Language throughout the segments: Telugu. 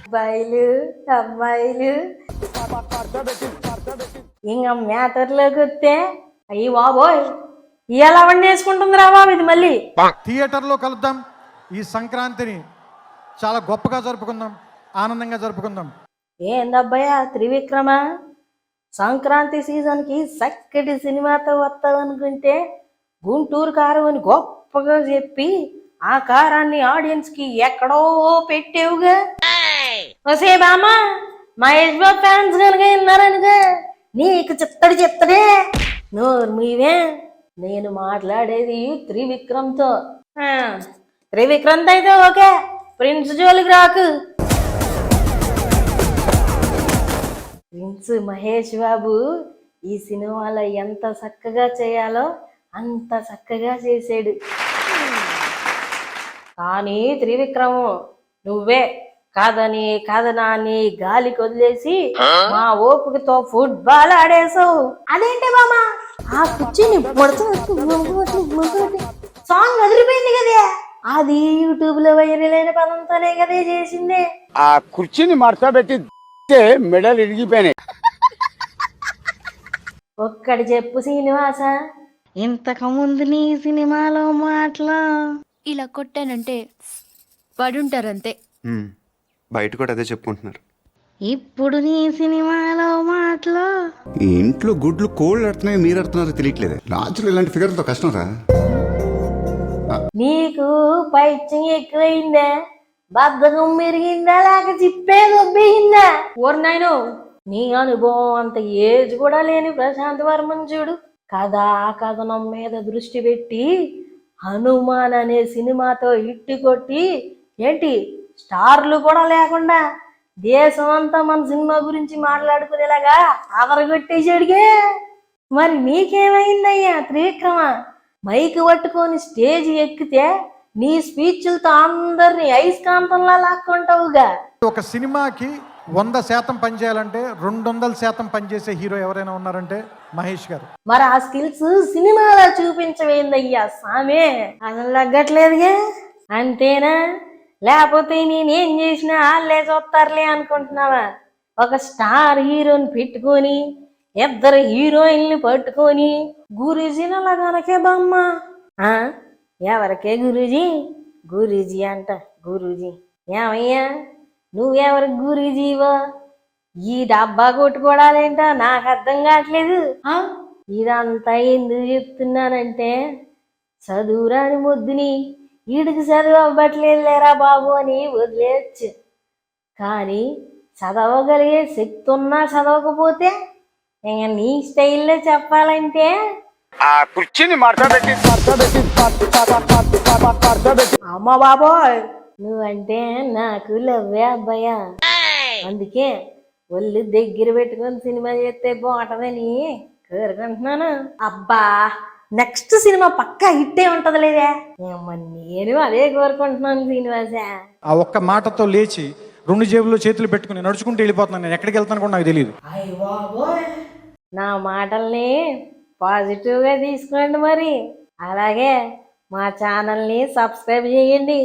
అబ్బాయిలు అమ్మాయిలు ఇంకా మ్యాటర్లోకి వస్తే అయ్యి బాబోయ్ ఇలా వండేసుకుంటుంది రా బాబు ఇది మళ్ళీ థియేటర్లో కలుద్దాం. ఈ సంక్రాంతిని చాలా గొప్పగా జరుపుకుందాం, ఆనందంగా జరుపుకుందాం. ఏందబ్బాయా త్రివిక్రమ, సంక్రాంతి సీజన్కి చక్కటి సినిమాతో వస్తావు అనుకుంటే గుంటూరు కారం అని గొప్పగా చెప్పి ఆ కారాన్ని ఆడియన్స్ కి ఎక్కడో పెట్టేవుగా. వసే బామా మహేష్ బాబు ఫ్యాన్స్ కనుక విన్నారనుగా నీకు చెత్తడే నోరు మీవే. నేను మాట్లాడేది త్రివిక్రమ్తో. త్రివిక్రమ్తో అయితే ఓకే, ప్రిన్స్ జోలికి రాకు. ప్రిన్స్ మహేష్ బాబు ఈ సినిమాలో ఎంత చక్కగా చేయాలో అంత చక్కగా చేసాడు. కానీ త్రివిక్రము నువ్వే కాదనా అని గాలికి వదిలేసి మా ఓపికతో ఫుట్బాల్ ఆడేసావు. అదేంటి బామా ఆ కుర్చీని సాంగ్ అదిరిపోయింది కదే, అది యూట్యూబ్ లో వైరల్ అయిన పదంతోనే కదే చేసింది. ఆ కుర్చీని మడతబెట్టి మెడలు ఇరిగిపోయినాయి. ఒక్కడి చెప్పు శ్రీనివాస, ఇంతకు ముందు నీ సినిమాలో మాటలు ఇలా కొట్టానంటే పడుంటారంతే. బయట కూడా అదే చెప్పుకుంటున్నారు. ఇప్పుడు నీ సినిమాలో మాటలు ఇంట్లో గుడ్లు కోళ్ళు ఆడుతున్నాయి, మీరు ఆడుతున్నారో తెలియట్లేదు. రాజులు ఇలాంటి ఫిగర్లతో కష్టం రా. నీకు పైత్యం ఎక్కువైందా, బద్ధకం మెరిగిందా, లేక చిప్పే దొబ్బిందా? ఓర్నాయను నీ అనుభవం అంత ఏజ్ కూడా లేని ప్రశాంత్ వర్మన్ చూడు, కథనం మీద దృష్టి పెట్టి హనుమాన్ అనే సినిమాతో హిట్ కొట్టి ఏంటి స్టార్లు కూడా లేకుండా దేశం అంతా మన సినిమా గురించి మాట్లాడుకునేలాగా ఆదరగొట్టేసాడుగే. మరి నీకేమైందయ్యా త్రివిక్రమ? మైక్ పట్టుకొని స్టేజ్ ఎక్కితే నీ స్పీచ్లతో అందరినీ ఐస్కాంతంలా లాక్కుంటావుగా. ఒక సినిమాకి 100% పనిచేయాలంటే 200% పనిచేసే హీరో ఎవరైనా ఉన్నారంటే మహేష్ గారు. మరి ఆ స్కిల్స్ సినిమాలో చూపించవేందయ్యా సామే? అసలు తగ్గట్లేదుగా, అంతేనా? లేకపోతే నేనేం చేసినా వాళ్ళే చూస్తారులే అనుకుంటున్నావా? ఒక స్టార్ హీరోని పెట్టుకొని ఇద్దరు హీరోయిన్ని పట్టుకొని గురూజీని అలా కనకే బామ్మ. ఎవరికే గురూజీ అంట గురూజీ. ఏమయ్యా నువ్వెవరికి గురూజీవో? ఈ డబ్బా కొట్టుకోవడాలేంటో నాకు అర్థం కావట్లేదు. ఇదంతా ఎందుకు చెప్తున్నానంటే చదువురాని ముద్దుని వీడికి చదువు అవ్వట్లేదు లేరా బాబు అని వదిలేయచ్చు. కానీ చదవగలిగే శక్తి ఉన్నా చదవకపోతే ఇంకా నీ స్టైల్లో చెప్పాలంటే ఆ కుర్చీని మడతబెట్టి అమ్మ బాబోయ్ నువ్వంటే నాకు లవ్వే అబ్బాయా. అందుకే ఒళ్ళు దగ్గర పెట్టుకొని సినిమా చేస్తే బాగుంటదని కోరుకుంటున్నాను. అబ్బా నెక్స్ట్ సినిమా పక్కా హిట్టే ఉంటది లేదే. నేను అదే కోరుకుంటున్నాను శ్రీనివాస. ఆ ఒక్క మాటతో లేచి 2 జేబుల్లో చేతులు పెట్టుకుని నడుచుకుంటూ వెళ్ళిపోతున్నాను. నేను ఎక్కడికి వెళ్తాను కూడా నాకు తెలియదు. నా మాటల్ని పాజిటివ్గా తీసుకోండి. మరి అలాగే మా ఛానల్ని సబ్స్క్రైబ్ చేయండి.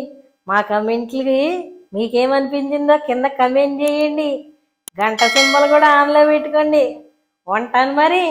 మా కమెంట్లకి మీకేమనిపించిందో కింద కమెంట్ చేయండి. గంట సింబల్ కూడా ఆన్లో పెట్టుకోండి. ఉంటాను మరి.